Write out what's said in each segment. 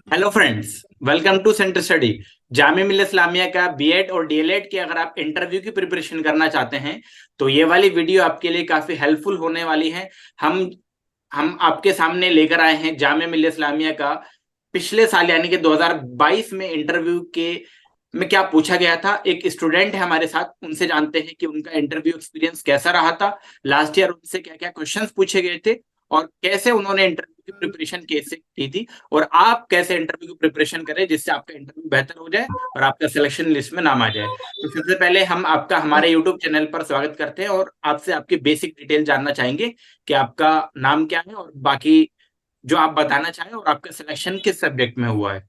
Hello friends, welcome to centre study. Jamia Millia Islamia का BEd और DElEd की अगर आप इंटरव्यू की प्रिपरेशन करना चाहते हैं तो ये वाली वीडियो आपके लिए काफी हेल्पफुल होने वाली है। हम हम आपके सामने लेकर आए हैं जामिया मिल्लिया इस्लामिया का पिछले साल यानी कि 2022 में इंटरव्यू के में क्या पूछा गया था। एक स्टूडेंट है हमारे साथ, उनसे जानते हैं कि उनका इंटरव्यू एक्सपीरियंस कैसा रहा था। लास्ट ईयर उनसे क्या क्या क्वेश्चंस पूछे गए थे और कैसे उन्होंने इंटरव्यू की प्रिपरेशन कैसे की थी, और आप कैसे इंटरव्यू की प्रिपरेशन करें जिससे आपका इंटरव्यू बेहतर हो जाए और आपका सिलेक्शन लिस्ट में नाम आ जाए। तो सबसे पहले हम आपका हमारे यूट्यूब चैनल पर स्वागत करते हैं और आपसे आपकी बेसिक डिटेल जानना चाहेंगे कि आपका नाम क्या है और बाकी जो आप बताना चाहें और आपका सिलेक्शन किस सब्जेक्ट में हुआ है।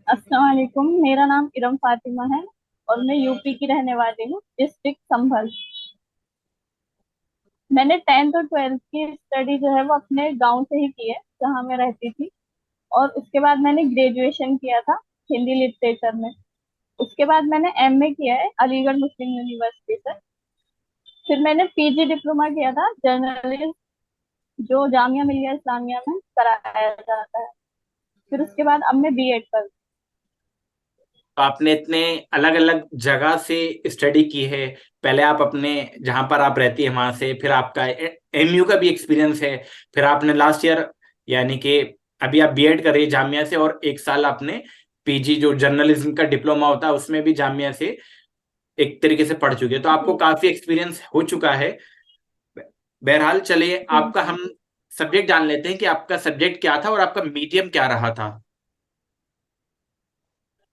अस्सलाम वालेकुम। मेरा नाम इरम फातिमा है और मैं यूपी की रहने वाली हूँ, डिस्ट्रिक्ट संभल। मैंने 10th और 12th की स्टडी जो है वो अपने गांव से ही की है, जहाँ मैं रहती थी। और उसके बाद मैंने ग्रेजुएशन किया था हिंदी लिटरेचर में। उसके बाद मैंने एमए किया है अलीगढ़ मुस्लिम यूनिवर्सिटी से। फिर मैंने पीजी डिप्लोमा किया था जर्नलिज्म, जो जामिया मिलिया इस्लामिया में कराया जाता है। फिर उसके बाद अब मैं बीएड कर। तो आपने इतने अलग अलग जगह से स्टडी की है। पहले आप अपने जहां पर आप रहती है वहां से, फिर आपका एमयू का भी एक्सपीरियंस है, फिर आपने लास्ट ईयर यानी कि अभी आप बीएड कर रही है जामिया से, और एक साल आपने पीजी जो जर्नलिज्म का डिप्लोमा होता है उसमें भी जामिया से एक तरीके से पढ़ चुके हैं, तो आपको जी। काफी एक्सपीरियंस हो चुका है। बहरहाल चलिए जी। आपका हम सब्जेक्ट जान लेते हैं कि आपका सब्जेक्ट क्या था और आपका मीडियम क्या रहा था।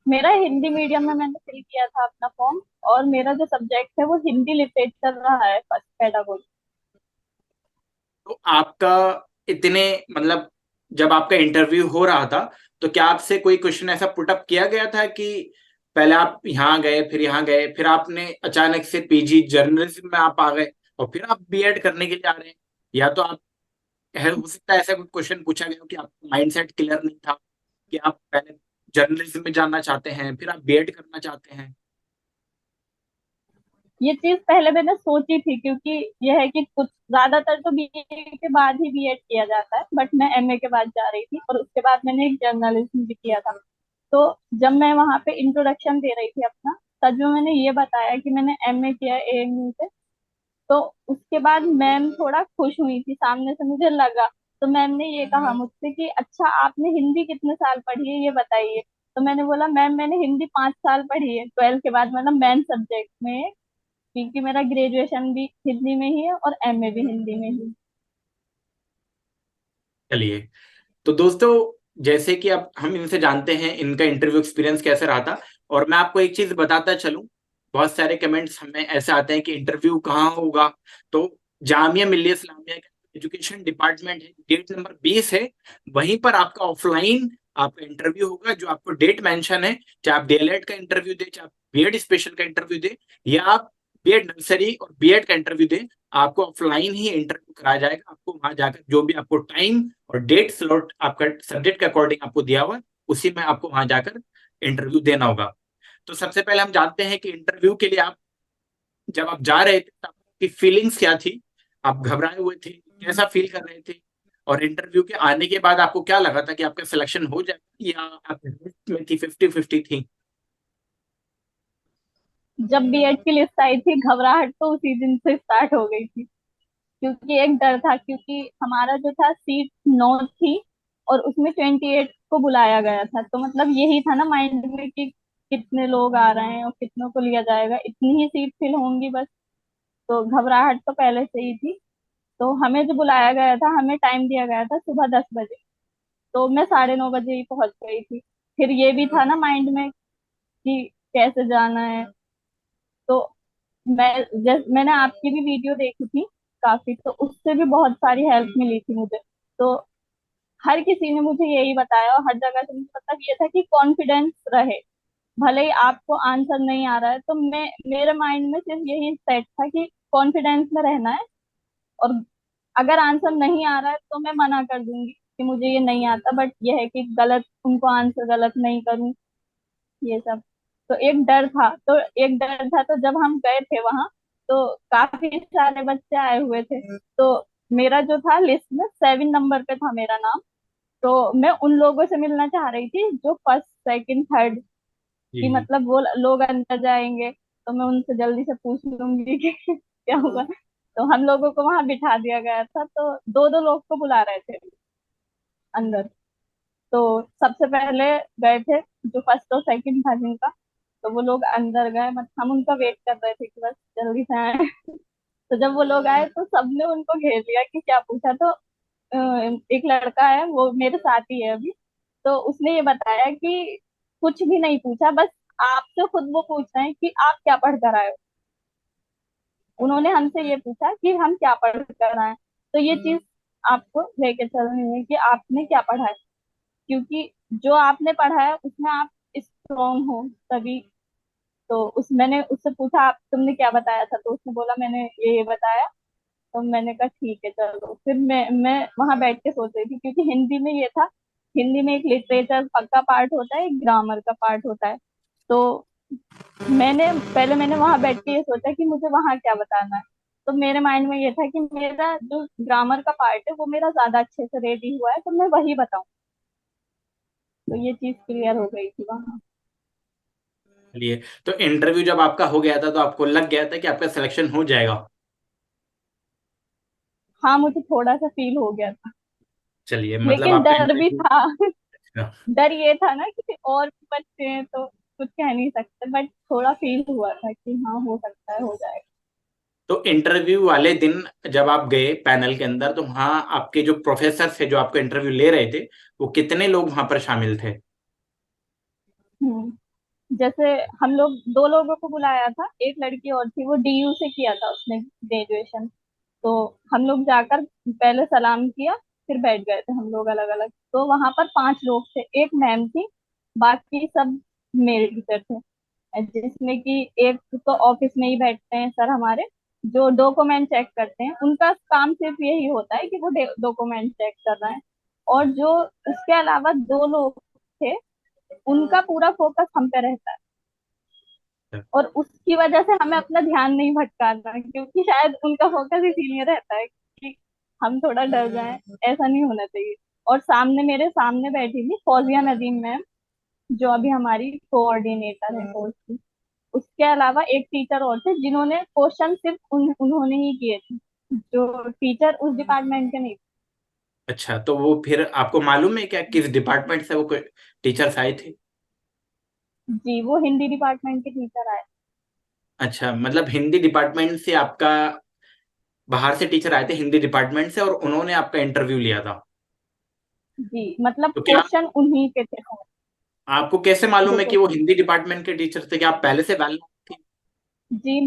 मेरा हिंदी मीडियम में मैंने फिल किया था अपना फॉर्म। और मेरा जो सब्जेक्ट है वो हिंदी लिटरेचर रहा है, फर्स्ट पेडागोजी। तो आपका इतने मतलब जब आपका इंटरव्यू हो रहा था तो क्या आपसे कोई क्वेश्चन ऐसा पुट अप किया गया था कि पहले आप यहाँ गए फिर यहाँ गए फिर आपने अचानक से पीजी जर्नलिज्म में आप आ गए और फिर आप बीएड करने के लिए आ रहे हैं, या तो आप हो सकता है ऐसा कोई क्वेश्चन पूछा गया हो कि आपका माइंडसेट क्लियर नहीं था कि आप पहले जर्नलिज्म में जानना चाहते हैं फिर आप बीएड करना चाहते हैं। ये चीज पहले मैंने सोची थी, क्योंकि यह है कि कुछ ज्यादातर तो बीए के बाद ही बीएड किया जाता है, बट मैं एमए के बाद जा रही थी और उसके बाद मैंने एक जर्नलिज्म भी किया था। तो जब मैं वहां पे इंट्रोडक्शन दे रही थी अपना, तब जो मैंने ये बताया कि मैंने एमए किया एएमयू से, तो उसके बाद मैम थोड़ा खुश हुई थी, सामने से मुझे लगा। तो मैम ने ये कहा मुझसे कि अच्छा, आपने हिंदी कितने साल पढ़ी है ये बताइए। तो मैंने बोला मैम मैंने हिंदी 5 साल पढ़ी है, 12th के बाद मतलब मेन सब्जेक्ट में, क्योंकि मेरा ग्रेजुएशन भी हिंदी में ही है और एमए भी हिंदी में ही। चलिए, तो दोस्तों जैसे कि अब हम इनसे जानते हैं इनका इंटरव्यू एक्सपीरियंस कैसे रहा था, और मैं आपको एक चीज बताता चलूं। बहुत सारे कमेंट्स हमें ऐसे आते हैं कि इंटरव्यू कहाँ होगा। तो जामिया मिल्लिया इस्लामिया का एजुकेशन डिपार्टमेंट है, गेट नंबर 20 है, वहीं पर आपका ऑफलाइन आपका इंटरव्यू होगा। जो आपको डेट मेंशन है, चाहे आप डीएलएड का इंटरव्यू दे, चाहे आप बीएड स्पेशल का इंटरव्यू दे, या आप बीएड नर्सरी और बीएड का इंटरव्यू दे, आपको ऑफलाइन ही इंटरव्यू कराया जाएगा। आपको वहां जाकर जो भी आपको टाइम और डेट स्लॉट आपका सब्जेक्ट के अकॉर्डिंग आपको दिया हुआ है, उसी में आपको वहां जाकर इंटरव्यू देना होगा। तो सबसे पहले हम जानते हैं कि इंटरव्यू के लिए आप जब आप जा रहे थे तब आपकी फीलिंग्स क्या थी। आप घबराए हुए थे, कैसा फील कर रहे थे, और इंटरव्यू के आने के बाद आपको क्या लगा था कि आपका सिलेक्शन हो जाएगा, या आप doubt में थी, 50-50 थी। जब बीएड की लिस्ट आई थी, घबराहट तो उसी दिन से स्टार्ट हो गई थी, क्योंकि एक डर था, क्योंकि हमारा जो था सीट 9 थी और उसमें 28 को बुलाया गया था। तो मतलब यही था ना माइंड में कि कितने लोग आ रहे हैं और कितनों को लिया जाएगा, इतनी ही सीट फिल होंगी बस। तो घबराहट तो पहले से ही थी। तो हमें जो बुलाया गया था, हमें टाइम दिया गया था सुबह 10 बजे। तो मैं 9:30 बजे ही पहुंच गई थी। फिर ये भी था ना माइंड में कि कैसे जाना है। तो मैंने आपकी भी वीडियो देखी थी काफी, तो उससे भी बहुत सारी हेल्प मिली थी मुझे। तो हर किसी ने मुझे यही बताया, और हर जगह से मुझे मतलब ये था कि कॉन्फिडेंस रहे। भले ही आपको आंसर नहीं आ रहा है, तो मैं मेरे माइंड में सिर्फ यही सेट था कि कॉन्फिडेंस में रहना है। और अगर आंसर नहीं आ रहा है तो मैं मना कर दूंगी कि मुझे ये नहीं आता, बट ये है कि गलत उनको आंसर गलत नहीं करूं, ये सब। तो एक डर था। तो जब हम गए थे वहां, तो काफी सारे बच्चे आए हुए थे। तो मेरा जो था लिस्ट में 7 नंबर पे था मेरा नाम। तो मैं उन लोगों से मिलना चाह रही थी जो फर्स्ट सेकंड थर्ड, जी कि जी। मतलब वो लोग अंदर जाएंगे तो मैं उनसे जल्दी से पूछ लूंगी कि क्या हुआ। तो हम लोगों को वहां बिठा दिया गया था, तो दो दो लोग को बुला रहे थे अंदर। तो सबसे पहले गए थे जो फर्स्ट और सेकंड था जिनका, तो वो लोग अंदर गए, मतलब हम उनका वेट कर रहे थे कि बस जल्दी से आए। तो जब वो लोग आए तो सबने उनको घेर लिया कि क्या पूछा। तो एक लड़का है वो मेरे साथ ही है अभी, तो उसने ये बताया कि कुछ भी नहीं पूछा, बस आपसे खुद वो पूछ रहे हैं कि आप क्या पढ़ कर आए हो। उन्होंने हमसे ये पूछा कि हम क्या पढ़ कर आए हैं। तो ये चीज आपको लेके चलनी है कि आपने क्या पढ़ा है, क्योंकि जो आपने पढ़ा है उसमें आप स्ट्रोंग हो तभी। तो उस मैंने उससे पूछा आप तुमने क्या बताया था, तो उसने बोला मैंने ये बताया। तो मैंने कहा ठीक है चलो। फिर मैं वहां बैठ के सोच रही थी, क्योंकि हिंदी में ये था, हिंदी में एक लिटरेचर का पार्ट होता है, एक ग्रामर का पार्ट होता है। तो मैंने वहां बैठ के ये सोचा कि मुझे वहां क्या बताना है। तो मेरे माइंड में ये था कि मेरा जो ग्रामर का पार्ट है वो मेरा ज्यादा अच्छे से रेडी हुआ है, तो मैं वही बताऊं। तो ये चीज क्लियर हो गई थी वहां। चलिए, तो इंटरव्यू जब आपका हो गया था तो आपको लग गया था कि आपका सिलेक्शन हो जाएगा? हाँ, मुझे थोड़ा सा फील हो गया था, चलिए, मतलब लेकिन आपका डर भी इंटरव्यू। था। डर ये था ना कि और भी बच्चे हैं तो कुछ कह नहीं सकते, बट थोड़ा फील हुआ था कि हाँ हो सकता है हो जाएगा। तो इंटरव्यू वाले दिन जब आप गए पैनल के अंदर, तो वहाँ आपके जो प्रोफेसर थे जो आपको इंटरव्यू ले रहे थे, वो कितने लोग वहां पर शामिल थे? जैसे हम लोग दो लोगों को बुलाया था, एक लड़की और थी वो डीयू से किया था उसने ग्रेजुएशन। तो हम लोग जाकर पहले सलाम किया, फिर बैठ गए थे हम लोग अलग अलग। तो वहां पर 5 लोग थे, एक मैम थी, बाकी सब मेरे टीचर थे। जिसमें कि एक तो ऑफिस में ही बैठते हैं सर हमारे, जो डॉक्यूमेंट चेक करते हैं, उनका काम सिर्फ यही होता है कि वो डॉक्यूमेंट चेक कर रहे हैं। और जो उसके अलावा 2 लोग थे, उनका पूरा फोकस हम पे रहता है। और उसकी वजह से हमें अपना ध्यान नहीं भटकाना, क्योंकि शायद उनका फोकस इसीलिए रहता है कि हम थोड़ा डर जाएं। ऐसा नहीं होना चाहिए। और मेरे सामने बैठी थी फौजिया नदीम मैम, जो अभी हमारी कोऑर्डिनेटर है कोर्स की। उसके अलावा एक टीचर और थे जिन्होंने क्वेश्चन सिर्फ उन्होंने ही किए थे, जो टीचर उस डिपार्टमेंट के नहीं अच्छा, तो वो फिर आपको मालूम है क्या किस डिपार्टमेंट से वो टीचर्स आए थे? थे। जी, वो हिंदी डिपार्टमेंट के टीचर आए। अच्छा, मतलब हिंदी डिपार्टमेंट से आपका, बाहर से टीचर आए थे हिंदी डिपार्टमेंट से, और उन्होंने आपका इंटरव्यू लिया था? जी, मतलब तो क्या क्वेश्चन उन्हीं के थे आपको कैसे मालूम जो है कि वो क्वेश्चन। हिंदी डिपार्टमेंट के टीचर थे? क्या आप पहले से वेल थी? जी,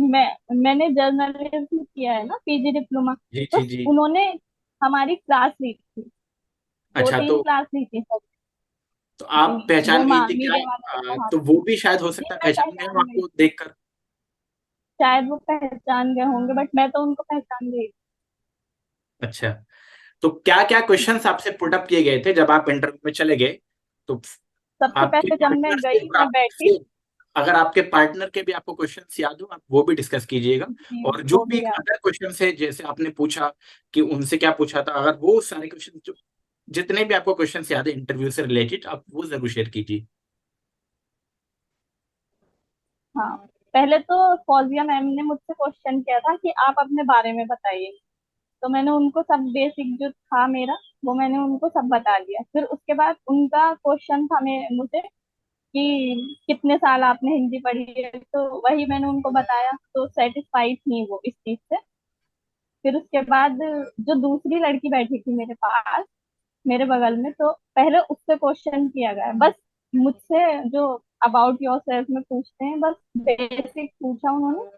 मैंने जर्नलिज्म किया है ना, पीजी डिप्लोमा। जी तो जी जी। उन्होंने हमारी क्लास ली थी, दो अच्छा, तीन क्लास ली थी सब। तो जी, आप वो पहचान गई थी क्या? मीडिया वाले लोग वहाँ तो पे। वो भी शायद हो जी, सकता है मैं पहचान गए हो पहचान गई, आपको देखकर। शायद वो पहचान गए होंगे, बट मैं तो उनको पहचान गई। अच्छा, तो क्या क्या क्वेश्चंस आपसे पुट अप किए गए थे जब आप इंटरव्यू में चले गए? तो सबसे आपके पहले जब मैं पार्टनर से गई और मैं बैठी। आपसे, अगर आपके पार्टनर के भी आपको क्वेश्चंस याद हो, आप वो भी डिस्कस कीजिएगा। जी, और जो वो भी भी याद। अदर क्वेश्चंस है, जैसे आपने पूछा कि उनसे क्या पूछा था, अगर वो सारे क्वेश्चन जो, जितने भी आपको क्वेश्चंस याद है इंटरव्यू से रिलेटेड, आप वो जरूर शेयर कीजिए। हाँ, पहले तो फौजिया मैम ने मुझसे क्वेश्चन किया था कि आप अपने बारे में बताइए। तो मैंने उनको सब बेसिक जो था मेरा, वो मैंने उनको सब बता दिया। फिर उसके बाद उनका क्वेश्चन था मुझे कि कितने साल आपने हिंदी पढ़ी है, तो वही मैंने उनको बताया। तो सेटिस्फाई थी वो इस चीज से। फिर उसके बाद जो दूसरी लड़की बैठी थी मेरे पास, मेरे बगल में, तो पहले उससे क्वेश्चन किया गया बस। मुझसे जो अबाउट योर सेल्फ में पूछते हैं, बस बेसिक पूछा उन्होंने।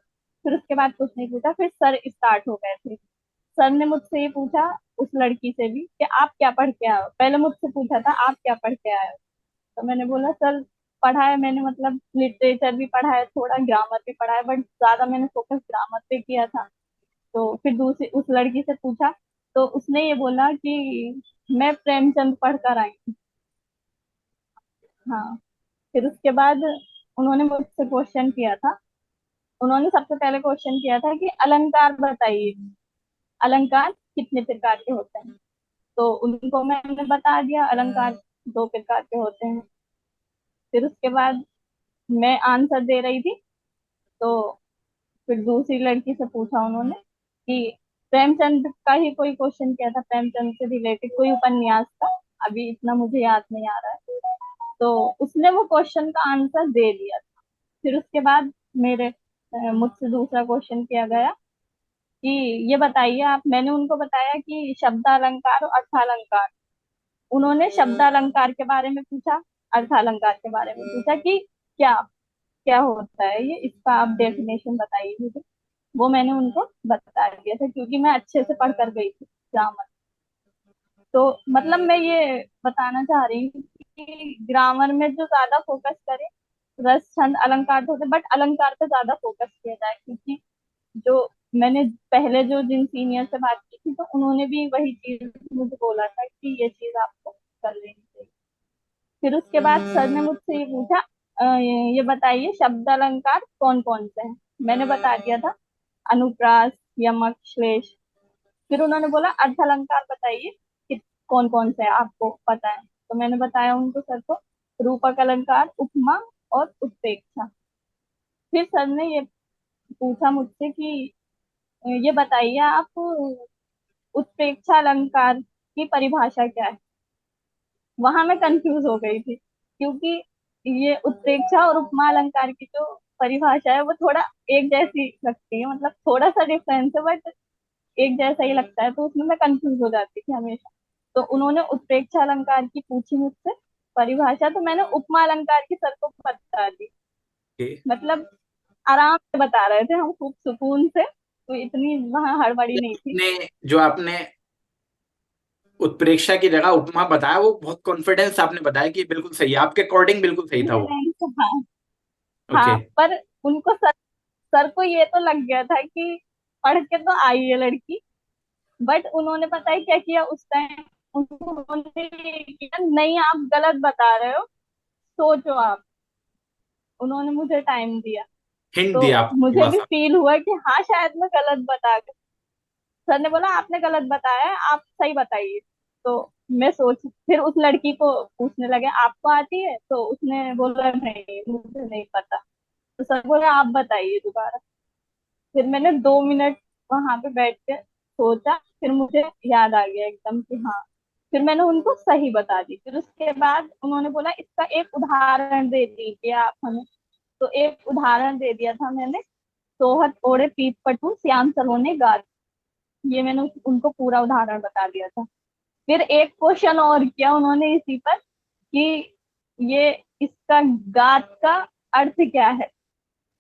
फिर उसके बाद कुछ नहीं पूछा, फिर सर स्टार्ट हो गए थे। सर ने मुझसे ये पूछा, उस लड़की से भी, कि आप क्या पढ़ के आए हो। पहले मुझसे पूछा था आप क्या पढ़ के आए हो। तो मैंने बोला सर पढ़ा है मैंने, मतलब लिटरेचर भी पढ़ा है, थोड़ा ग्रामर भी पढ़ा है, बट ज्यादा मैंने फोकस ग्रामर पे किया था। तो फिर दूसरी उस लड़की से पूछा, तो उसने ये बोला कि मैं प्रेमचंद पढ़ कर आई हूँ। हाँ। फिर उसके बाद उन्होंने मुझसे क्वेश्चन किया था। उन्होंने सबसे पहले क्वेश्चन किया था कि अलंकार बताइए, अलंकार कितने प्रकार के होते हैं। तो उनको मैंने बता दिया अलंकार 2 प्रकार के होते हैं। फिर उसके बाद मैं आंसर दे रही थी, तो फिर दूसरी लड़की से पूछा उन्होंने कि प्रेमचंद का ही कोई क्वेश्चन किया था, प्रेमचंद से रिलेटेड कोई उपन्यास था, अभी इतना मुझे याद नहीं आ रहा है। तो उसने वो क्वेश्चन का आंसर दे दिया था। फिर उसके बाद मुझसे दूसरा क्वेश्चन किया गया कि ये बताइए आप। मैंने उनको बताया कि शब्दालंकार और अर्थालंकार। उन्होंने शब्दालंकार के बारे में पूछा, अर्थालंकार के बारे में पूछा कि क्या क्या होता है ये, इसका आप डेफिनेशन बताइए मुझे। वो मैंने उनको बता दिया था क्योंकि मैं अच्छे से पढ़ कर गई थी ग्रामर। तो मतलब मैं ये बताना चाह रही हूँ कि ग्रामर में जो ज्यादा फोकस करे, रस छंद अलंकार तो होते, बट अलंकार पे ज्यादा फोकस किया जाए, क्योंकि जो मैंने पहले जो जिन सीनियर से बात की थी, तो उन्होंने भी वही चीज मुझे बोला था कि ये चीज आपको कर लेनी चाहिए। फिर उसके बाद सर ने मुझसे ये पूछा, ये बताइए शब्द अलंकार कौन कौन से हैं। मैंने बता दिया था, अनुप्रास, यमक, श्लेष। फिर उन्होंने बोला अर्थ अलंकार बताइए कि कौन कौन से हैं, आपको पता है। तो मैंने बताया उनको, सर को, रूपक अलंकार, उपमा और उत्प्रेक्षा। फिर सर ने ये पूछा मुझसे कि ये बताइए आप, उत्प्रेक्षा अलंकार की परिभाषा क्या है। वहां मैं कंफ्यूज हो गई थी, क्योंकि ये उत्प्रेक्षा और उपमा अलंकार की जो परिभाषा है वो थोड़ा एक जैसी लगती है, मतलब थोड़ा सा डिफरेंस है, बट एक जैसा ही लगता है, तो उसमें मैं कंफ्यूज हो जाती थी हमेशा। तो उन्होंने उत्प्रेक्षा अलंकार की पूछी मुझसे परिभाषा, तो मैंने उपमा अलंकार की सर को बता दी। ओके। मतलब आराम से बता रहे थे हम, खूब सुकून से, तो इतनी वहां हड़बड़ी नहीं थी। जो आपने उत्प्रेक्षा की जगह उपमा बताया, वो बहुत कॉन्फिडेंस आपने बताया कि बिल्कुल सही है, आपके अकॉर्डिंग बिल्कुल सही था वो। नहीं, हाँ। ओके। हाँ, पर उनको सर को ये तो लग गया था कि पढ़ के तो आई है लड़की, बट उन्होंने पता है क्या किया उस टाइम। उन्होंने ये किया, नहीं आप गलत बता रहे हो, सोचो आप। उन्होंने मुझे टाइम दिया। हिंट तो दिया आपको मुझे थोड़ा भी सा। फील हुआ कि हाँ शायद मैं गलत बता गई। सर ने बोला आपने गलत बताया है, आप सही बताइए। तो मैं सोच, फिर उस लड़की को पूछने लगे आपको आती है, तो उसने बोला नहीं मुझे नहीं पता। तो सर बोले आप बताइए दोबारा। फिर मैंने 2 मिनट वहां पे बैठ के सोचा, फिर मुझे याद आ गया एकदम कि हाँ। फिर मैंने उनको सही बता दी। फिर उसके बाद उन्होंने बोला इसका एक उदाहरण दे दीजिए आप हमें। तो एक उदाहरण दे दिया था मैंने, सोहत ओढ़े पीत पटु श्याम सलोने गात। ये मैंने उनको पूरा उदाहरण बता दिया था। फिर एक क्वेश्चन और किया उन्होंने इसी पर कि ये इसका गात का अर्थ क्या है।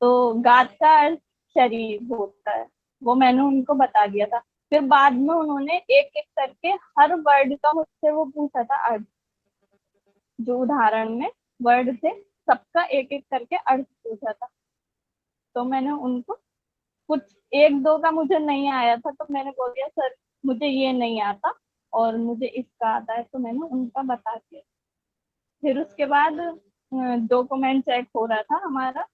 तो गात का अर्थ शरीर होता है, वो मैंने उनको बता दिया था। फिर बाद में उन्होंने एक एक करके हर वर्ड का मुझसे वो पूछा था अर्थ, जो उदाहरण में वर्ड थे सबका एक एक करके अर्थ पूछा था। तो मैंने उनको कुछ एक दो का मुझे नहीं आया था, तो मैंने बोल दिया सर मुझे ये नहीं आता और मुझे इसका आता है, तो मैंने उनका बता दिया। फिर उसके बाद डॉक्यूमेंट चेक हो रहा था हमारा,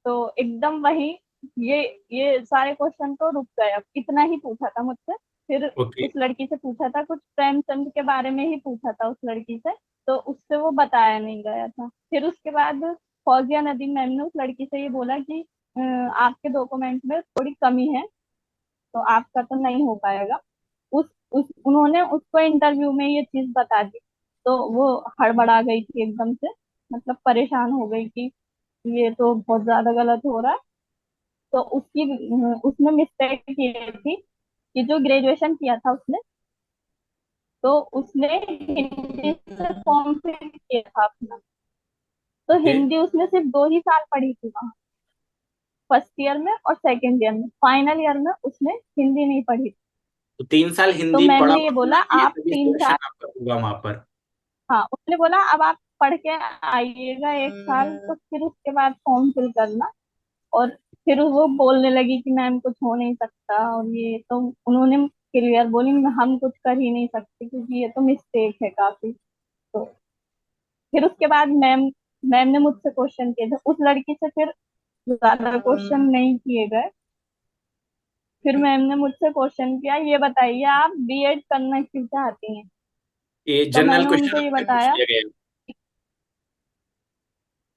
तो एकदम वही ये ये सारे क्वेश्चन तो रुक गए, अब इतना ही पूछा था मुझसे। फिर ओके। उस लड़की से पूछा था, कुछ प्रेमचंद के बारे में ही पूछा था उस लड़की से, तो उससे वो बताया नहीं गया था। फिर उसके बाद फौजिया नदीम मैम ने उस लड़की से ये बोला कि आपके डॉक्यूमेंट में थोड़ी कमी है, तो आपका तो नहीं हो पाएगा। उस उन्होंने उसको इंटरव्यू में ये चीज बता दी, तो वो हड़बड़ा गई थी एकदम से, मतलब परेशान हो गई कि ये तो बहुत ज्यादा गलत हो रहा है। तो उसने मिस्टेक की थी कि जो ग्रेजुएशन किया था उसने, तो उसने हिंदी से फॉर्म फिल किया था अपना। तो ओके। हिंदी उसने सिर्फ 2 ही साल पढ़ी थी वहाँ, फर्स्ट ईयर में और सेकेंड ईयर में। फाइनल ईयर में उसने हिंदी नहीं पढ़ी थी। तो 3 साल तो हिंदी मैम पढ़ा ने ये बोला होना चाहिए, आप तभी तीन सिलेक्शन साल आपका होगा वहां पर। हाँ, उसने बोला अब आप पढ़ के आइएगा 1 साल, तो फिर उसके बाद फॉर्म फिल करना। और फिर वो बोलने लगी कि मैम कुछ हो नहीं सकता, और ये तो उन्होंने क्लियर बोली हम कुछ कर ही नहीं सकते क्योंकि ये तो मिस्टेक है काफी। तो फिर उसके बाद मैम मैम ने मुझसे क्वेश्चन किए थे, उस लड़की से फिर ज्यादा क्वेश्चन नहीं किए गए। फिर मैम ने मुझसे क्वेश्चन किया, ये बताइए आप बीएड करना क्यों चाहती हैं। ये तो जनरल मैंने क्वेश्चन उनको ये आपसे पूछ बताया। लिया गया?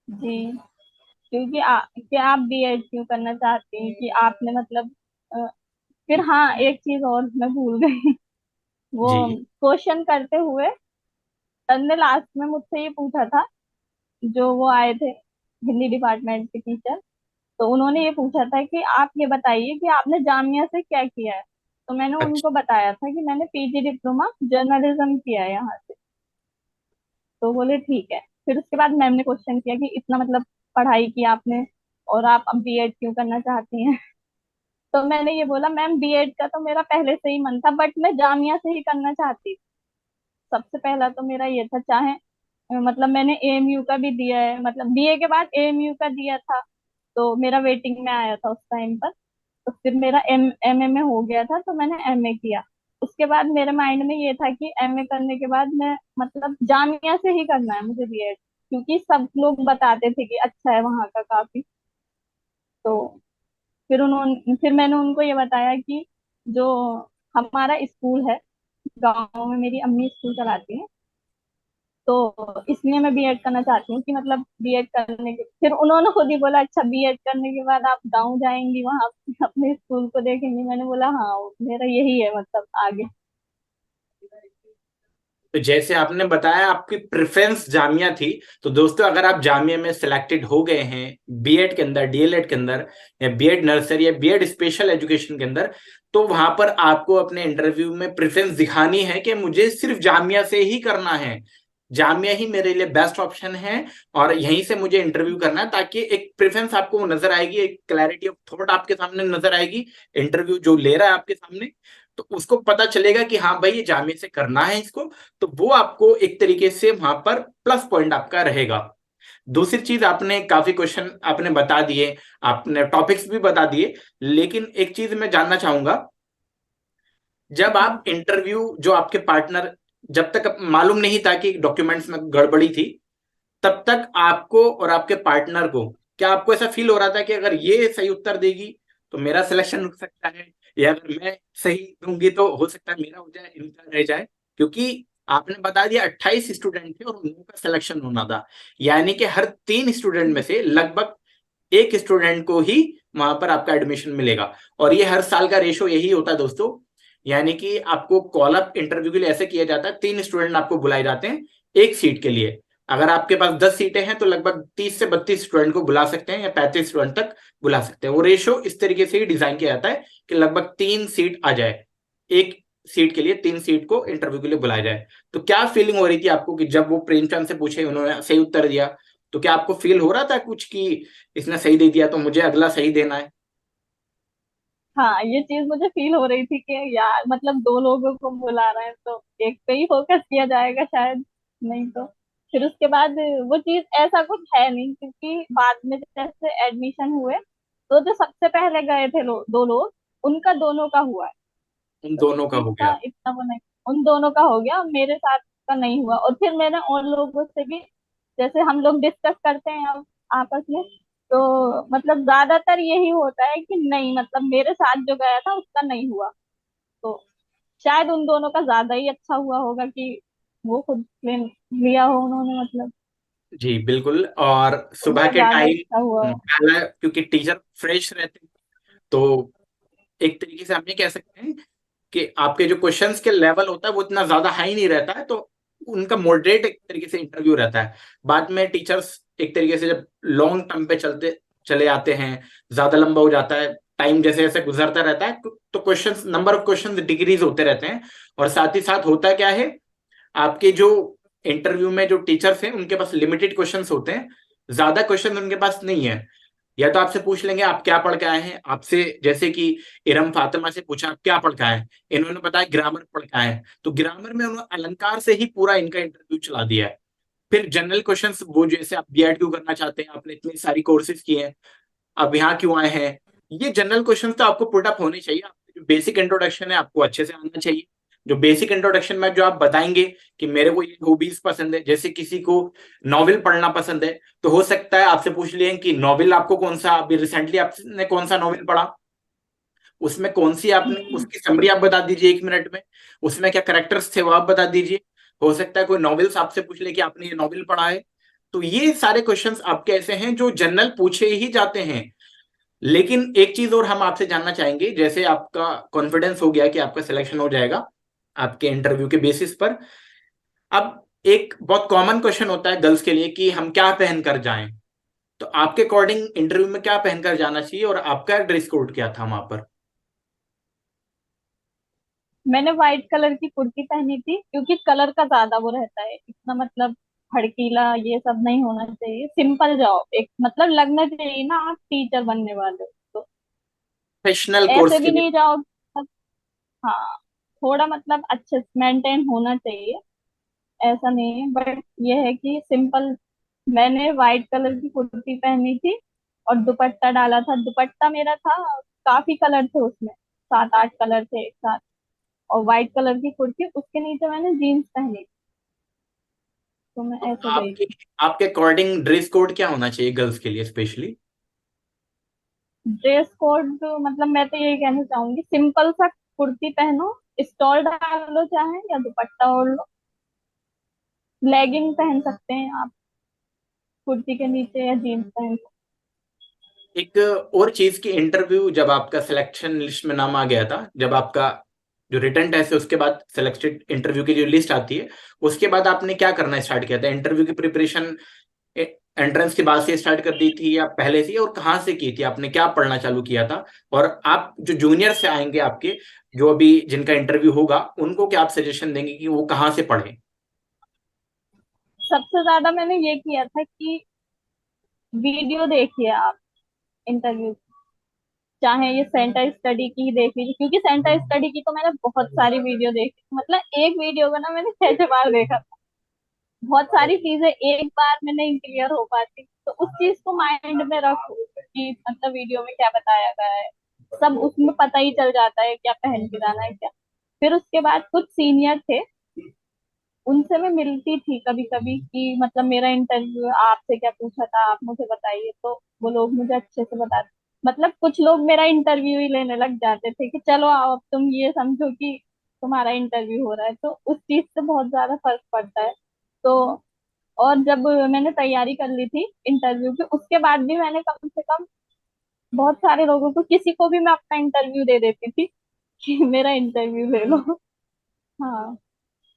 जी, क्योंकि कि आप बीएड क्यों करना चाहती हैं, कि आपने मतलब फिर हाँ, एक चीज और मैं भूल गई। वो जी। क्वेश्चन करते हुए सर ने लास्ट में मुझसे ये पूछा था, जो वो आए थे हिंदी डिपार्टमेंट के टीचर, तो उन्होंने ये पूछा था कि आप ये बताइए कि आपने जामिया से क्या किया है। तो मैंने अच्छा। उनको बताया था कि मैंने पीजी डिप्लोमा जर्नलिज्म किया है यहाँ से। तो बोले ठीक है। फिर उसके बाद मैम ने क्वेश्चन किया कि इतना मतलब पढ़ाई की आपने, और आप अब बीएड क्यों करना चाहती हैं। तो मैंने ये बोला, मैम बीएड का तो मेरा पहले से ही मन था, बट मैं जामिया से ही करना चाहती थी। सबसे पहला तो मेरा ये था, चाहे मतलब मैंने एएमयू का भी दिया है, मतलब बीए के बाद एएमयू का दिया था, तो मेरा वेटिंग में आया था उस टाइम पर। तो फिर मेरा एमए में हो गया था, तो मैंने एमए किया। उसके बाद मेरे माइंड में ये था कि एमए करने के बाद मैं मतलब जामिया से ही करना है मुझे बीएड, क्योंकि सब लोग बताते थे कि अच्छा है वहाँ का काफी। तो फिर मैंने उनको ये बताया कि जो हमारा स्कूल है, गांव में मेरी अम्मी स्कूल चलाती है, तो इसलिए मैं बीएड करना चाहती हूँ कि मतलब बीएड करने के फिर उन्होंने खुद ही बोला, अच्छा बीएड करने के बाद आप गांव जाएंगी, वहां अपने स्कूल को देखेंगी। मैंने बोला हाँ, मेरा यही है मतलब आगे। तो जैसे आपने बताया आपकी प्रेफरेंस जामिया थी, तो दोस्तों अगर आप जामिया में सिलेक्टेड हो गए हैं बीएड के अंदर, डीएलएड के अंदर, या बीएड नर्सरी या बीएड स्पेशल एजुकेशन के अंदर, तो वहां पर आपको अपने इंटरव्यू में प्रेफरेंस दिखानी है कि मुझे सिर्फ जामिया से ही करना है, जामिया ही मेरे लिए बेस्ट ऑप्शन है, और यहीं से मुझे इंटरव्यू करना है, ताकि एक प्रेफरेंस आपको नजर आएगी, एक क्लैरिटी ऑफ थॉट आपके सामने नजर आएगी, इंटरव्यू जो ले रहा है आपके सामने, तो उसको पता चलेगा कि हाँ भाई ये जामिया से करना है इसको। तो वो आपको एक तरीके से वहां पर प्लस पॉइंट आपका रहेगा। दूसरी चीज, आपने काफी क्वेश्चन आपने बता दिए, आपने टॉपिक्स भी बता दिए, लेकिन एक चीज मैं जानना चाहूंगा, जब जी आप इंटरव्यू, जो आपके पार्टनर, जब तक मालूम नहीं था कि डॉक्यूमेंट्स में गड़बड़ी थी, तब तक आपको और आपके पार्टनर को क्या आपको ऐसा फील हो रहा था कि अगर ये सही उत्तर देगी तो मेरा सिलेक्शन रुक सकता है, या अगर मैं सही दूंगी तो हो सकता है मेरा हो जाए, इनका रह जाए? क्योंकि आपने बता दिया 28 स्टूडेंट थे और उनका सिलेक्शन होना था, यानी कि हर 3 स्टूडेंट में से लगभग एक स्टूडेंट को ही वहां पर आपका एडमिशन मिलेगा। और ये हर साल का रेशो यही होता है दोस्तों, यानी कि आपको कॉल अप इंटरव्यू के लिए ऐसे किया जाता है, 3 स्टूडेंट आपको बुलाए जाते हैं एक सीट के लिए। अगर आपके पास 10 सीटें हैं तो लगभग 30 से 32 स्टूडेंट को बुला सकते हैं, या 35 स्टूडेंट तक बुला सकते हैं। वो रेशो इस तरीके से ही डिजाइन किया जाता है कि लगभग 3 सीट आ जाए, एक सीट के लिए 3 सीट को इंटरव्यू के लिए बुलाया जाए। तो क्या फीलिंग हो रही थी आपको कि जब वो प्रेमचंद से पूछे, उन्होंने सही उत्तर दिया, तो क्या आपको फील हो रहा था कुछ कि इसने सही दे दिया तो मुझे अगला सही देना है? हाँ, ये चीज मुझे फील हो रही थी कि यार मतलब दो लोगों को बुला रहे हैं, तो एक पे ही फोकस किया जाएगा शायद, नहीं तो। फिर उसके बाद वो चीज ऐसा कुछ है नहीं, क्योंकि बाद में जैसे एडमिशन हुए, तो जो सबसे पहले गए थे दो लोग, उनका दोनों का हुआ है। उन तो इस दोनों का चीज हो का गया? इतना वो नहीं, उन दोनों का हो गया, मेरे साथ का नहीं हुआ। और फिर मैंने और लोगों से भी, जैसे हम लोग डिस्कस करते हैं अब आपस में, तो मतलब ज्यादातर यही होता है कि नहीं, मतलब मेरे साथ जो गया था उसका नहीं हुआ। तो शायद उन दोनों का ज्यादा ही अच्छा हुआ होगा कि वो खुद ले लिया हो उन्होंने, मतलब जी बिल्कुल। और सुबह उनका के ज्यादा टाइम अच्छा हुआ हो। पहला, क्योंकि टीचर फ्रेश रहते हैं, तो एक तरीके से हम ये कह सकते हैं कि आपके जो क्वेश्चंस के लेवल होता है वो इतना ज्यादा हाई नहीं रहता है, तो उनका मॉडरेट एक तरीके से इंटरव्यू रहता है। बाद में टीचर्स एक तरीके से जब लॉन्ग टर्म पे चलते चले आते हैं, ज्यादा लंबा हो जाता है टाइम, जैसे जैसे गुजरता रहता है, तो questions, number of questions decrease होते रहते हैं। और साथ ही साथ होता क्या है, आपके जो इंटरव्यू में जो टीचर्स हैं उनके पास लिमिटेड क्वेश्चंस होते हैं, ज्यादा क्वेश्चन उनके पास नहीं है। या तो आपसे पूछ लेंगे आप क्या पढ़ के आए हैं, आपसे जैसे कि इरम फातिमा से पूछा आप क्या पढ़ के आए हैं, इन्होंने बताया ग्रामर पढ़ के आए हैं, तो ग्रामर में उन्होंने अलंकार से ही पूरा इनका इंटरव्यू चला दिया है। फिर जनरल क्वेश्चंस, वो जैसे आप बीएड क्यों करना चाहते हैं, आपने इतनी सारी कोर्सेज किए हैं, अब यहाँ क्यों आए हैं, ये जनरल क्वेश्चंस तो आपको पुट अप होने चाहिए। आपको जो बेसिक इंट्रोडक्शन है आपको अच्छे से आना चाहिए। जो बेसिक इंट्रोडक्शन में जो आप बताएंगे कि मेरे को ये हॉबीज पसंद है, जैसे किसी को नॉवेल पढ़ना पसंद है, तो हो सकता है आपसे पूछ लें कि नॉवेल आपको कौन सा, अभी रिसेंटली आपने कौन सा नॉवेल पढ़ा, उसमें कौन सी आपने उसकी समरी आप बता दीजिए 1 मिनट में, उसमें क्या करेक्टर्स थे वो आप बता दीजिए। हो सकता है कोई नॉवेल्स आपसे पूछ ले कि आपने ये नॉवेल पढ़ा है। तो ये सारे क्वेश्चंस आपके ऐसे हैं जो जनरल पूछे ही जाते हैं। लेकिन एक चीज और हम आपसे जानना चाहेंगे, जैसे आपका कॉन्फिडेंस हो गया कि आपका सिलेक्शन हो जाएगा आपके इंटरव्यू के बेसिस पर, अब एक बहुत कॉमन क्वेश्चन होता है गर्ल्स के लिए कि हम क्या पहन कर जाएं। तो आपके अकॉर्डिंग इंटरव्यू में क्या पहनकर जाना चाहिए और आपका ड्रेस कोड क्या था वहां पर? मैंने व्हाइट कलर की कुर्ती पहनी थी, क्योंकि कलर का ज्यादा वो रहता है, इतना मतलब भड़कीला ये सब नहीं होना चाहिए, सिंपल जाओ, एक मतलब लगना चाहिए ना आप टीचर बनने वाले हो, तो प्रोफेशनल ऐसे कोर्स के भी लिए। नहीं जाओ। हाँ, थोड़ा मतलब अच्छे से मेंटेन होना चाहिए, ऐसा नहीं है, बट ये है कि सिंपल। मैंने व्हाइट कलर की कुर्ती पहनी थी और दुपट्टा डाला था। दुपट्टा मेरा था, काफी कलर थे उसमें, 7 8 कलर थे एक साथ। और व्हाइट कलर की कुर्ती, उसके नीचे मैंने जीन्स पहनी थी। तो मैं तो ऐसे गई आपके थी। आपके अकॉर्डिंग ड्रेस कोड क्या होना चाहिए गर्ल्स के लिए स्पेशली? ड्रेस कोड मतलब मैं तो यही कहना चाहूंगी, सिंपल सा कुर्ती पहनो, स्टॉल डाल लो चाहे, या दुपट्टा ओढ़ लो, लेगिंग पहन सकते हैं आप कुर्ती के नीचे, या जीन्स पहन सकते एक और चीज की, इंटरव्यू जब आपका सिलेक्शन लिस्ट में नाम आ गया था, जब आपका जो रिटर्न टेस्ट है उसके बाद सिलेक्टेड इंटरव्यू की जो लिस्ट आती है, उसके बाद आपने क्या करना स्टार्ट किया था? इंटरव्यू की प्रिपरेशन एंट्रेंस के बाद से स्टार्ट कर दी थी या पहले से, और कहाँ से की थी? आपने क्या पढ़ना चालू किया था? और आप जो जूनियर से आएंगे आपके, जो अभी जिनका इंटरव्यू होगा, उनको क्या आप सजेशन देंगे कि वो कहाँ से पढ़ें? हैं। सबसे ज्यादा मैंने ये किया था कि वीडियो देखिए आप इंटरव्यू, चाहे ये सेंटर स्टडी की ही देख लीजिए, क्योंकि सेंटर स्टडी की तो मैंने बहुत सारी वीडियो देखी, मतलब एक वीडियो को ना मैंने 6 6 बार देखा था। बहुत सारी चीजें एक बार में नहीं क्लियर हो पाती, तो उस चीज को माइंड में रखो कि मतलब वीडियो में क्या बताया गया है, सब उसमें पता ही चल जाता है क्या पहन के जाना है क्या। फिर उसके बाद कुछ सीनियर थे, उनसे मैं मिलती थी कभी कभी कि मतलब मेरा इंटरव्यू आपसे क्या पूछा था, आप मुझे बताइए, तो वो लोग मुझे अच्छे से बताते। मतलब कुछ लोग मेरा इंटरव्यू ही लेने लग जाते थे कि चलो आओ अब तुम ये समझो कि तुम्हारा इंटरव्यू हो रहा है, तो उस चीज से बहुत ज्यादा फर्क पड़ता है। तो और जब मैंने तैयारी कर ली थी इंटरव्यू की, उसके बाद भी मैंने कम से कम बहुत सारे लोगों को, किसी को भी मैं अपना इंटरव्यू दे देती थी कि मेरा इंटरव्यू ले लो। हाँ,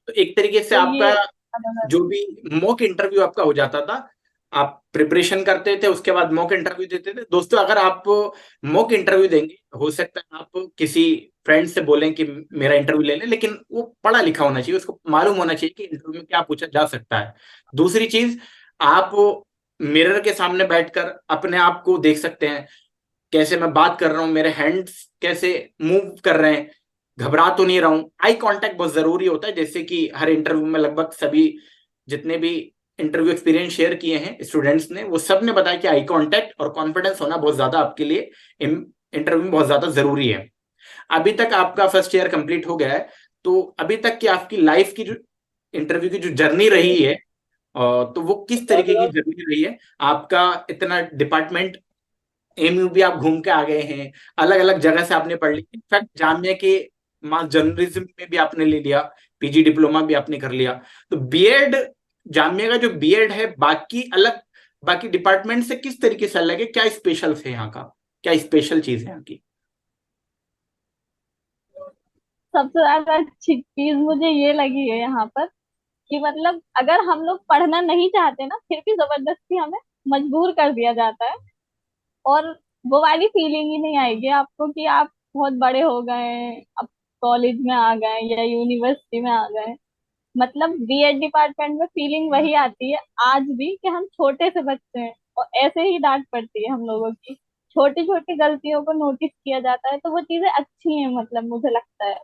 तो एक तरीके से तो आपका ये जो भी मॉक इंटरव्यू आपका हो जाता था, आप प्रिपरेशन करते थे उसके बाद मॉक इंटरव्यू देते थे। दोस्तों, अगर आप मॉक इंटरव्यू देंगे, हो सकता है आप किसी फ्रेंड से बोलें कि मेरा इंटरव्यू ले लें, लेकिन वो पढ़ा लिखा होना चाहिए, उसको मालूम होना चाहिए कि इंटरव्यू में क्या पूछा जा सकता है। दूसरी चीज, आप मिरर के सामने बैठकर अपने आप को देख सकते हैं, कैसे मैं बात कर रहा हूँ, मेरे हैंड्स कैसे मूव कर रहे हैं, घबरा तो नहीं रहा हूँ। आई कांटेक्ट बहुत जरूरी होता है, जैसे कि हर इंटरव्यू में लगभग सभी जितने भी इंटरव्यू एक्सपीरियंस शेयर किए हैं स्टूडेंट्स ने, वो सब ने बताया कि आई कांटेक्ट और कॉन्फिडेंस होना बहुत ज्यादा आपके लिए इंटरव्यू में बहुत ज्यादा जरूरी है। अभी तक आपका फर्स्ट ईयर कंप्लीट हो गया है, तो अभी तक की आपकी लाइफ की जो इंटरव्यू की जो जर्नी रही है, तो वो किस तरीके की जर्नी रही है? आपका इतना डिपार्टमेंट एमयू भी आप घूम के आ गए हैं, अलग अलग जगह से आपने पढ़ ली, इनफैक्ट जामिया के मास जर्नलिज्म में भी आपने ले लिया, पीजी डिप्लोमा भी आपने कर लिया। तो बीएड, जामिया का जो बीएड है, बाकी अलग बाकी डिपार्टमेंट से किस तरीके से अलग है? क्या स्पेशल है यहाँ का? क्या स्पेशल चीज है यहाँ की? सबसे ज्यादा अच्छी चीज मुझे ये लगी है यहाँ पर कि मतलब अगर हम लोग पढ़ना नहीं चाहते ना, फिर भी जबरदस्ती हमें मजबूर कर दिया जाता है। और वो वाली फीलिंग ही नहीं आएगी आपको कि आप बहुत बड़े हो गए हैं, अब कॉलेज में आ गए या यूनिवर्सिटी में आ गए। मतलब बीएड डिपार्टमेंट में फीलिंग वही आती है आज भी कि हम छोटे से बच्चे हैं, और ऐसे ही डांट पड़ती है हम लोगों की, छोटी छोटी गलतियों को नोटिस किया जाता है, तो वो चीजें अच्छी हैं मतलब मुझे लगता है।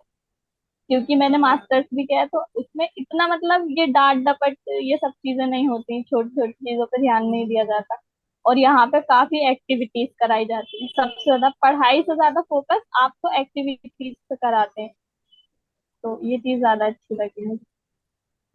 क्योंकि मैंने मास्टर्स भी किया है, तो उसमें इतना मतलब ये डांट डपट ये सब चीजें नहीं होती, छोटी छोटी चीजों पे ध्यान नहीं दिया जाता। और यहाँ पे काफी एक्टिविटीज कराई जाती है, सबसे ज्यादा पढ़ाई से ज्यादा फोकस आपको एक्टिविटीज पे कराते हैं, तो ये चीज ज्यादा अच्छी लगी मुझे।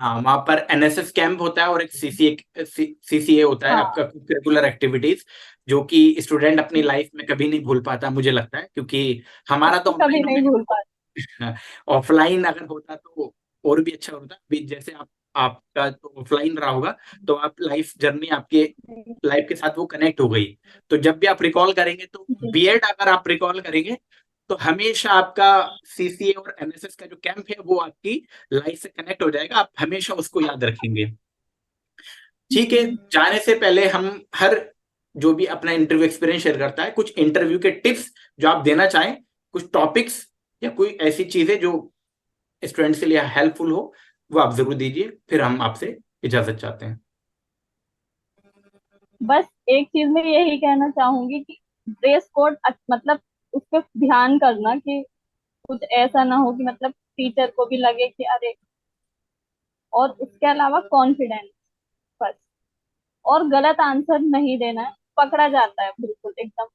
हाँ, वहां पर एनएसएस कैंप होता है और एक सीसीए होता है हाँ, आपका, करिकुलर एक्टिविटीज, जो कि स्टूडेंट अपनी लाइफ में कभी नहीं भूल पाता मुझे लगता है, क्योंकि हमारा तो कभी ऑनलाइन हो नहीं भूल पाते। गया। ऑफलाइन अगर होता तो और भी अच्छा होता। अभी जैसे आप, आपका तो ऑफलाइन रहा होगा, तो आप लाइफ जर्नी आपके जी, लाइफ के साथ वो कनेक्ट हो गई। तो जब भी आप रिकॉल करेंगे, तो जी, बीएड अगर आप रिकॉल करेंगे, तो हमेशा आपका सीसीए और एनएसएस का जो कैंप है वो आपकी लाइफ से कनेक्ट हो जाएगा, आप हमेशा उसको याद रखेंगे। ठीक है, जी। जाने से पहले हम हर जो भी अपना इंटरव्यू एक्सपीरियंस शेयर करता है, कुछ इंटरव्यू के टिप्स जो आप देना चाहें, कुछ टॉपिक्स या कोई ऐसी चीजें जो स्टूडेंट्स के लिए हेल्पफुल हो, वो आप जरूर दीजिए, फिर हम आपसे इजाजत चाहते हैं। बस एक चीज मैं यही कहना चाहूंगी कि ड्रेस कोड मतलब उस पर ध्यान करना कि कुछ ऐसा ना हो कि मतलब टीचर को भी लगे कि अरे। और उसके अलावा कॉन्फिडेंस बस। और गलत आंसर नहीं देना है, पकड़ा जाता है बिल्कुल एकदम।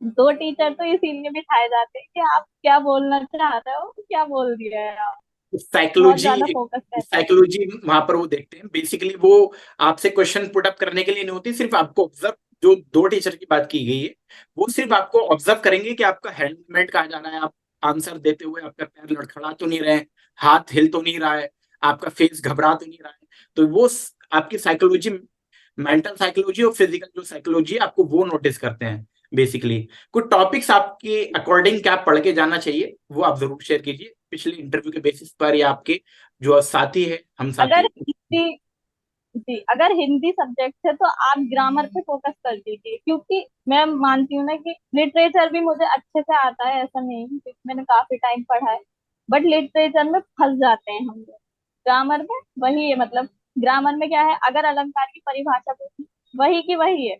दो टीचर तो इसीलिए बिठाए जाते हैं कि आप क्या बोलना चाह रहे हो, क्या बोल दिया है आप। बहुत साइकोलॉजी, ज्यादा फोकस रहता है। साइकोलॉजी वहां पर वो देखते हैं बेसिकली। वो आपसे क्वेश्चन पुट अप करने के लिए नहीं होती, सिर्फ आपको ऑब्जर्व, जो दो टीचर की बात की गई है, वो सिर्फ आपको ऑब्जर्व करेंगे कि आपका हैंड मूवमेंट कहाँ जा रहा है, आप आंसर देते हुए आपका पैर लड़खड़ा तो नहीं रहे, हाथ हिल तो नहीं रहा है, आपका फेस घबरा तो नहीं रहा है। तो वो आपकी साइकोलॉजी, मेंटल साइकोलॉजी और फिजिकल जो साइकोलॉजी है, आपको वो नोटिस करते हैं बेसिकली। कुछ टॉपिक्स आपके अकॉर्डिंग क्या पढ़ के जाना चाहिए, वो आप जरूर शेयर कीजिए पिछले इंटरव्यू के बेसिस पर, या आपके जो साथी है, हम अगर साथी। हिंदी जी, अगर हिंदी सब्जेक्ट है तो आप ग्रामर पे फोकस कर दीजिए, क्योंकि मैं मानती हूँ ना कि लिटरेचर भी मुझे अच्छे से आता है, ऐसा नहीं है, क्योंकि मैंने काफी टाइम पढ़ा है। बट लिटरेचर में फंस जाते हैं हम लोग। ग्रामर में वही है, मतलब ग्रामर में क्या है, अगर अलंकार की परिभाषा पूछी, वही की वही है।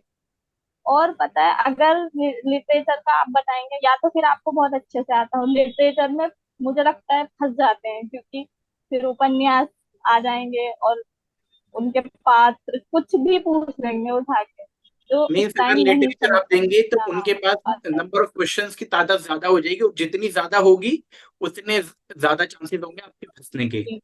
और पता है, अगर लिटरेचर का आप बताएंगे, या तो फिर आपको बहुत अच्छे से आता हो लिटरेचर में, मुझे लगता है फंस जाते हैं, क्योंकि फिर उपन्यास आ जाएंगे और उनके पात्र कुछ भी पूछ लेंगे उठा के, जो उस मीन्स अगर टाइम नहीं लिटरेचर समझ आप देंगे, तो आ उनके पास पाता है। नंबर ऑफ क्वेश्चंस की तादाद ज्यादा हो जाएगी, और जितनी ज्यादा होगी उतने ज्यादा चांसेस होंगे आपके फंसने के। जी,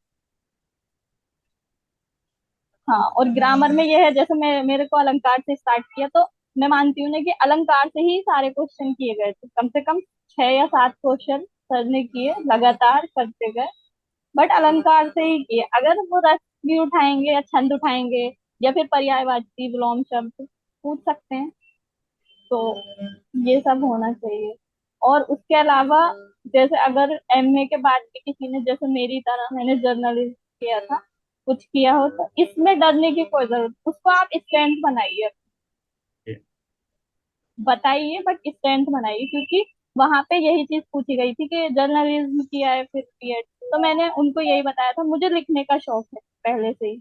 हाँ। और ग्रामर में ये है, जैसे मैं मेरे को अलंकार से स्टार्ट किया, तो मैं मानती हूँ ना कि अलंकार से ही सारे क्वेश्चन किए गए थे, कम से कम 6 या 7 क्वेश्चन सर ने किए, लगातार करते गए। बट अलंकार से ही किए। अगर वो रस भी उठाएंगे या छंद उठाएंगे या फिर पर्यायवाची विलोम शब्द पूछ सकते हैं। तो ये सब होना चाहिए। और उसके अलावा, जैसे अगर एमए के बाद भी किसी ने, जैसे मेरी तरह मैंने जर्नलिज्म किया था, कुछ किया हो, तो इसमें डरने की कोई जरूरत, उसको आप स्ट्रेंथ बनाइए। बताइए बट स्ट्रेंथ बनाइए, क्योंकि वहां पे यही चीज पूछी गई थी कि जर्नलिज्म किया है फिर बीएड। तो मैंने उनको यही बताया था, मुझे लिखने का शौक है पहले से ही,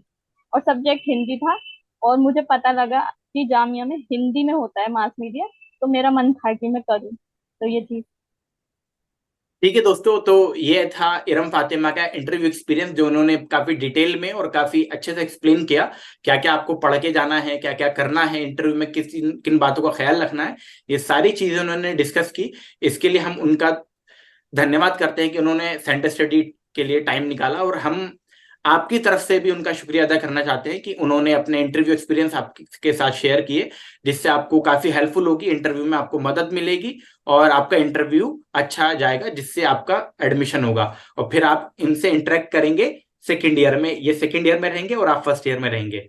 और सब्जेक्ट हिंदी था। और मुझे पता लगा कि जामिया में हिंदी में होता है मास मीडिया, तो मेरा मन था कि मैं करूँ। तो ये चीज। ठीक है दोस्तों, तो ये था इरम फातिमा का इंटरव्यू एक्सपीरियंस, जो उन्होंने काफी डिटेल में और काफी अच्छे से एक्सप्लेन किया, क्या क्या आपको पढ़ के जाना है, क्या क्या करना है इंटरव्यू में, किस किन बातों का ख्याल रखना है। ये सारी चीजें उन्होंने डिस्कस की। इसके लिए हम उनका धन्यवाद करते हैं कि उन्होंने सेंटर स्टडी के लिए टाइम निकाला, और हम आपकी तरफ से भी उनका शुक्रिया अदा करना चाहते हैं कि उन्होंने अपने इंटरव्यू एक्सपीरियंस आपके साथ शेयर किए, जिससे आपको काफी हेल्पफुल होगी, इंटरव्यू में आपको मदद मिलेगी, और आपका इंटरव्यू अच्छा जाएगा, जिससे आपका एडमिशन होगा। और फिर आप इनसे इंटरेक्ट करेंगे सेकेंड ईयर में, ये सेकेंड ईयर में रहेंगे और आप फर्स्ट ईयर में रहेंगे।